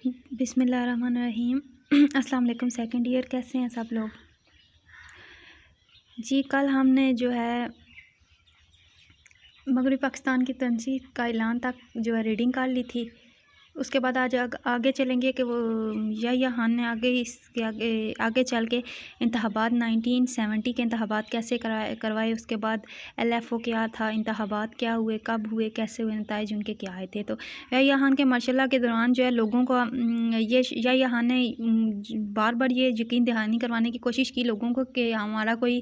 بسم اللہ الرحمن الرحیم۔ السلام علیکم سیکنڈ ایئر، کیسے ہیں سب لوگ؟ جی کل ہم نے جو ہے مغربی پاکستان کی تنسیق کا اعلان تک جو ہے ریڈنگ کر لی تھی۔ اس کے بعد آج آگے چلیں گے کہ وہ یحییٰ خان نے آگے چل کے انتخابات 1970 کے انتخابات کیسے کروائے، اس کے بعد LFO کیا تھا، انتخابات کیا ہوئے، کب ہوئے، کیسے ہوئے، نتائج ان کے کیا آئے تھے۔ تو یحییٰ خان کے مارشل کے دوران جو ہے لوگوں کو یحییٰ خان نے بار بار یہ یقین دہانی کروانے کی کوشش کی لوگوں کو کہ ہمارا کوئی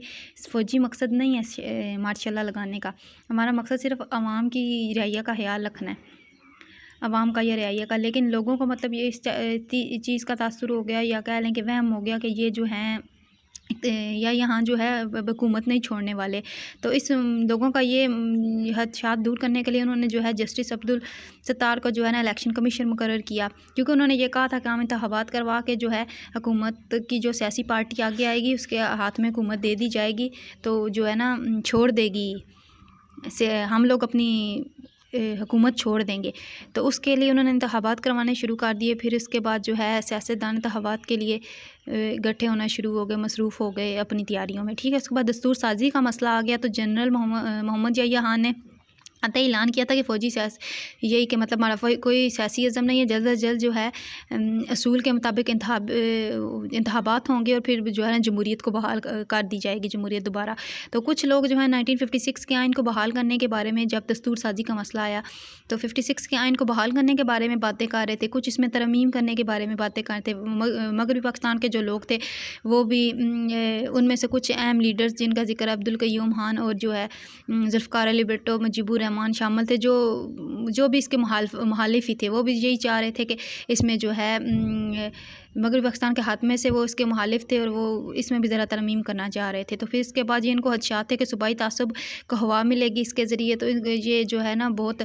فوجی مقصد نہیں ہے مارشل لگانے کا، ہمارا مقصد صرف عوام کی رعیہ کا خیال رکھنا ہے، عوام کا یا رعیہ کا۔ لیکن لوگوں کو مطلب یہ اس چیز کا تاثر ہو گیا، یا کہہ لیں کہ وہم ہو گیا کہ یہ جو ہیں یا یہاں جو ہے حکومت نہیں چھوڑنے والے۔ تو اس لوگوں کا یہ خدشات دور کرنے کے لیے انہوں نے جو ہے جسٹس عبدالستار کو جو ہے نا الیکشن کمیشن مقرر کیا، کیونکہ انہوں نے یہ کہا تھا کہ ہم انتخابات کروا کے جو ہے حکومت کی جو سیاسی پارٹی آگے آئے گی اس کے ہاتھ میں حکومت دے دی جائے گی تو جو ہے نا چھوڑ دے گی، ہم لوگ اپنی حکومت چھوڑ دیں گے۔ تو اس کے لیے انہوں نے انتخابات کروانے شروع کر دیے۔ پھر اس کے بعد جو ہے سیاستدان انتخابات کے لیے اکٹھے ہونا شروع ہو گئے، مصروف ہو گئے اپنی تیاریوں میں، ٹھیک ہے۔ اس کے بعد دستور سازی کا مسئلہ آ گیا تو جنرل محمد یحییٰ خان نے اعلان کیا تھا کہ فوجی یہی کہ مطلب ہمارا کوئی سیاسی ازم نہیں ہے، جلد از جلد جو ہے اصول کے مطابق انتخابات ہوں گے اور پھر جو ہے نا جمہوریت کو بحال کر دی جائے گی، جمہوریت دوبارہ۔ تو کچھ لوگ جو ہے 1956 کے آئین کو بحال کرنے کے بارے میں، جب دستور سازی کا مسئلہ آیا تو 56 کے آئین کو بحال کرنے کے بارے میں باتیں کر رہے تھے، کچھ اس میں ترمیم کرنے کے بارے میں باتیں کر رہے تھے۔ مغربی پاکستان کے جو لوگ تھے وہ بھی ان میں سے کچھ اہم لیڈرز جن کا ذکر عبدالقیوم خان اور جو ہے ذوالفقار علی بھٹو، مجیب الرحمان شامل تھے، جو بھی اس کے مخالف ہی تھے، وہ بھی یہی چاہ رہے تھے کہ اس میں جو ہے مغربی پاکستان کے ہاتھ میں سے وہ اس کے مخالف تھے اور وہ اس میں بھی ذرا ترمیم کرنا چاہ رہے تھے۔ تو پھر اس کے بعد یہ ان کو خدشات تھے کہ صوبائی تعصب کو ہوا ملے گی اس کے ذریعے، تو یہ جو ہے نا بہت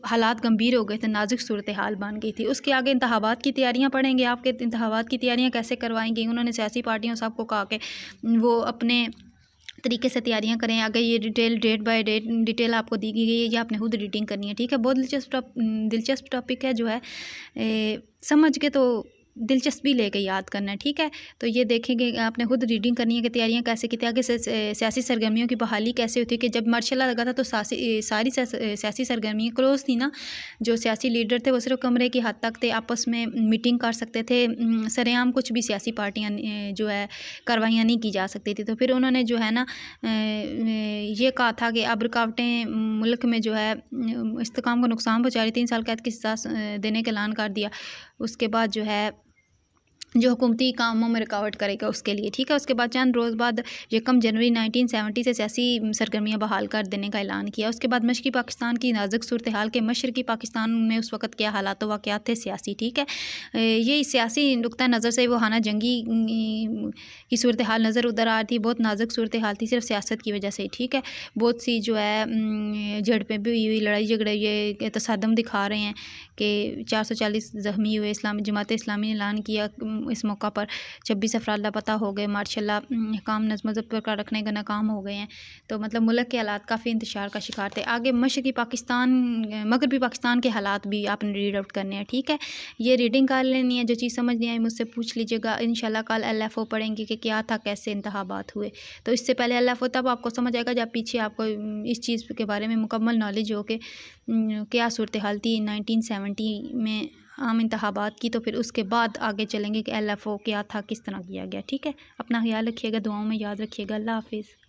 حالات گمبھیر ہو گئے تھے، نازک صورتحال بن گئی تھی۔ اس کے آگے انتخابات کی تیاریاں پڑیں گے آپ کے انتخابات کی تیاریاں کیسے کروائیں گی۔ انہوں نے سیاسی پارٹیوں سب کو کہا کہ وہ اپنے طریقے سے تیاریاں کریں، آگے یہ ڈیٹ بائی ڈیٹیل آپ کو دی گئی ہے، یہ آپ نے خود ریڈنگ کرنی ہے، ٹھیک ہے۔ بہت دلچسپ ٹاپک ہے جو ہے، سمجھ کے تو دلچسپی لے کے یاد کرنا ہے، ٹھیک ہے۔ تو یہ دیکھیں گے آپ نے خود ریڈنگ کرنی ہے کہ تیاریاں کیسے کی تھی، آگے سے سیاسی سرگرمیوں کی بحالی کیسے ہوتی ہے کہ جب مارشل لگا تھا تو ساری سیاسی سرگرمیاں کلوز تھی نا، جو سیاسی لیڈر تھے وہ صرف کمرے کی حد تک تھے، آپس میں میٹنگ کر سکتے تھے، سرعام کچھ بھی سیاسی پارٹیاں جو ہے کاروائیاں نہیں کی جا سکتی تھی۔ تو پھر انہوں نے جو ہے نا یہ کہا تھا کہ اب رکاوٹیں ملک میں جو ہے استحکام کو نقصان پہنچا رہی، 3 سال قید کی سزا دینے کا اعلان کر دیا۔ اس کے بعد جو ہے جو حکومتی کاموں میں رکاوٹ کرے گا اس کے لیے، ٹھیک ہے۔ اس کے بعد چند روز بعد 1 جنوری 1970 سے سیاسی سرگرمیاں بحال کر دینے کا اعلان کیا۔ اس کے بعد مشرقی پاکستان کی نازک صورتحال کے مشرقی پاکستان میں اس وقت کیا حالات و واقعات تھے سیاسی، ٹھیک ہے۔ یہ سیاسی نقطہ نظر سے وہ خانہ جنگی کی صورتحال نظر ادھر آ رہی تھی، بہت نازک صورتحال تھی صرف سیاست کی وجہ سے، ٹھیک ہے۔ بہت سی جو ہے جھڑپیں بھی ہوئی، لڑائی جھگڑے یہ تصادم دکھا رہے ہیں کہ 440 زخمی ہوئے۔ جماعت اسلامی نے اعلان کیا اس موقع پر 26 افراد لاپتہ ہو گئے، ماشاءاللہ حکام نظم و ضبط برقرار رکھنے کا ناکام ہو گئے ہیں۔ تو مطلب ملک کے حالات کافی انتشار کا شکار تھے۔ آگے مغربی پاکستان کے حالات بھی آپ نے ریڈ آؤٹ کرنے ہیں، ٹھیک ہے۔ یہ ریڈنگ کر لینی ہے، جو چیز سمجھ نہیں آئی مجھ سے پوچھ لیجیے گا، انشاءاللہ کل LFO پڑھیں گے کہ کیا تھا، کیسے انتخابات ہوئے۔ تو اس سے پہلے LFO تب آپ کو سمجھ آئے گا جب پیچھے آپ کو اس چیز کے بارے میں مکمل نالج ہو کہ کیا صورتحال تھی 1970 میں عام انتخابات کی۔ تو پھر اس کے بعد آگے چلیں گے کہ LFO کیا تھا، کس طرح کیا گیا، ٹھیک ہے۔ اپنا خیال رکھیے گا، دعاؤں میں یاد رکھیے گا۔ اللہ حافظ۔